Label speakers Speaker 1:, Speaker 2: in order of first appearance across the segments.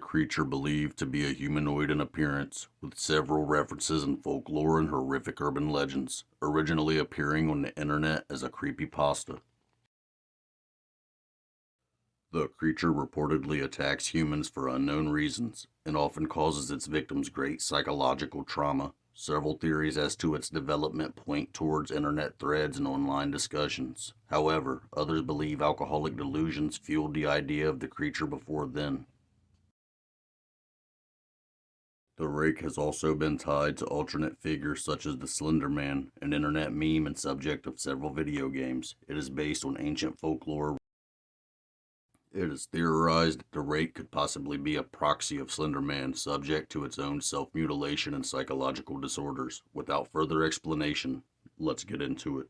Speaker 1: creature believed to be a humanoid in appearance, with several references in folklore and horrific urban legends, originally appearing on the internet as a creepypasta. The creature reportedly attacks humans for unknown reasons, and often causes its victims great psychological trauma. Several theories as to its development point towards internet threads and online discussions. However, others believe alcoholic delusions fueled the idea of the creature before then. The Rake has also been tied to alternate figures such as the Slender Man, an internet meme and subject of several video games. It is based on ancient folklore. It is theorized that the Rake could possibly be a proxy of Slender Man, subject to its own self-mutilation and psychological disorders. Without further explanation, let's get into it.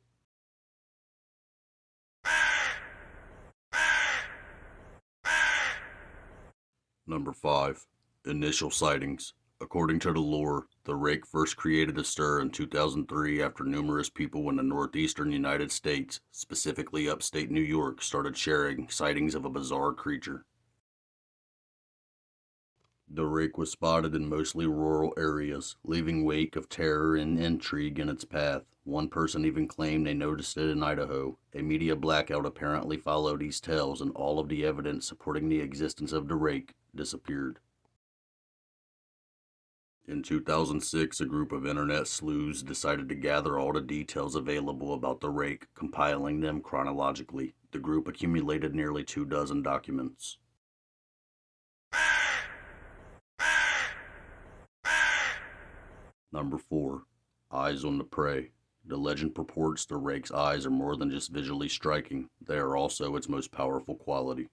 Speaker 1: Number 5. Initial sightings. According to the lore, the Rake first created a stir in 2003 after numerous people in the northeastern United States, specifically upstate New York, started sharing sightings of a bizarre creature. The Rake was spotted in mostly rural areas, leaving wake of terror and intrigue in its path. One person even claimed they noticed it in Idaho. A media blackout apparently followed these tales, and all of the evidence supporting the existence of the Rake disappeared. In 2006, a group of internet sleuths decided to gather all the details available about the Rake, compiling them chronologically. The group accumulated nearly 24 documents. Number 4. Eyes on the prey. The legend purports the Rake's eyes are more than just visually striking, they are also its most powerful quality.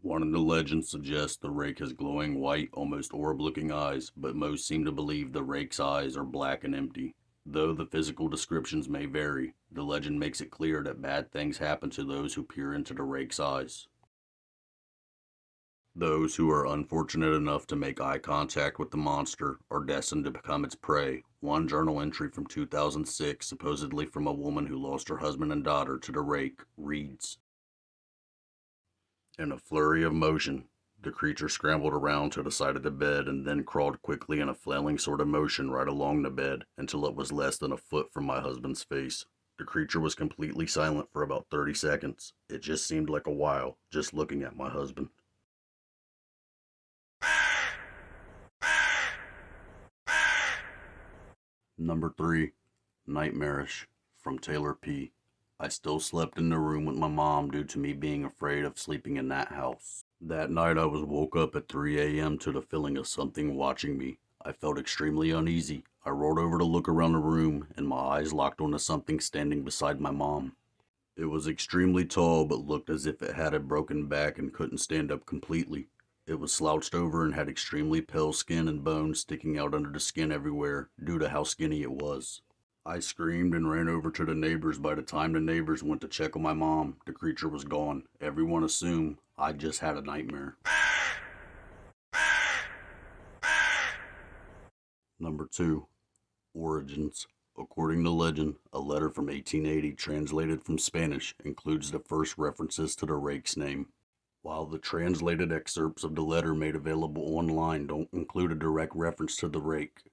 Speaker 1: One of the legends suggests the Rake has glowing white, almost orb-looking eyes, but most seem to believe the Rake's eyes are black and empty. Though the physical descriptions may vary, the legend makes it clear that bad things happen to those who peer into the Rake's eyes. Those who are unfortunate enough to make eye contact with the monster are destined to become its prey. One journal entry from 2006, supposedly from a woman who lost her husband and daughter to the Rake, reads, "In a flurry of motion, the creature scrambled around to the side of the bed and then crawled quickly in a flailing sort of motion right along the bed until it was less than a foot from my husband's face. The creature was completely silent for about 30 seconds. It just seemed like a while, just looking at my husband." Number 3. Nightmarish, from Taylor P. I still slept in the room with my mom due to me being afraid of sleeping in that house. That night I was woke up at 3 a.m. to the feeling of something watching me. I felt extremely uneasy. I rolled over to look around the room, and my eyes locked onto something standing beside my mom. It was extremely tall, but looked as if it had a broken back and couldn't stand up completely. It was slouched over and had extremely pale skin and bones sticking out under the skin everywhere, due to how skinny it was. I screamed and ran over to the neighbors. By the time the neighbors went to check on my mom, the creature was gone. Everyone assumed I just had a nightmare. Number 2. Origins. According to legend, a letter from 1880 translated from Spanish includes the first references to the Rake's name. While the translated excerpts of the letter made available online don't include a direct reference to the Rake,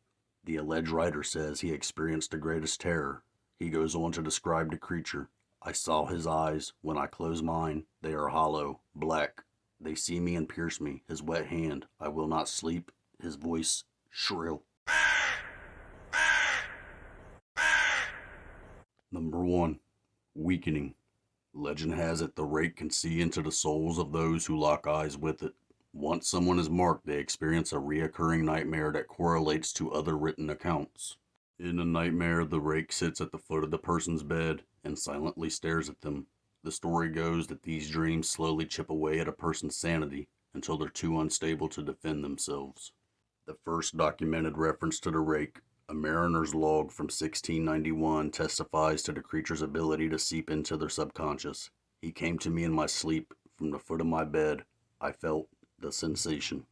Speaker 1: the alleged writer says he experienced the greatest terror. He goes on to describe the creature. "I saw his eyes. When I close mine, they are hollow, black. They see me and pierce me. His wet hand. I will not sleep. His voice, shrill." Number 1. Weakening. Legend has it the Rake can see into the souls of those who lock eyes with it. Once someone is marked, they experience a reoccurring nightmare that correlates to other written accounts. In the nightmare, the Rake sits at the foot of the person's bed and silently stares at them. The story goes that these dreams slowly chip away at a person's sanity until they're too unstable to defend themselves. The first documented reference to the Rake, a mariner's log from 1691, testifies to the creature's ability to seep into their subconscious. "He came to me in my sleep. From the foot of my bed, I felt the sensation."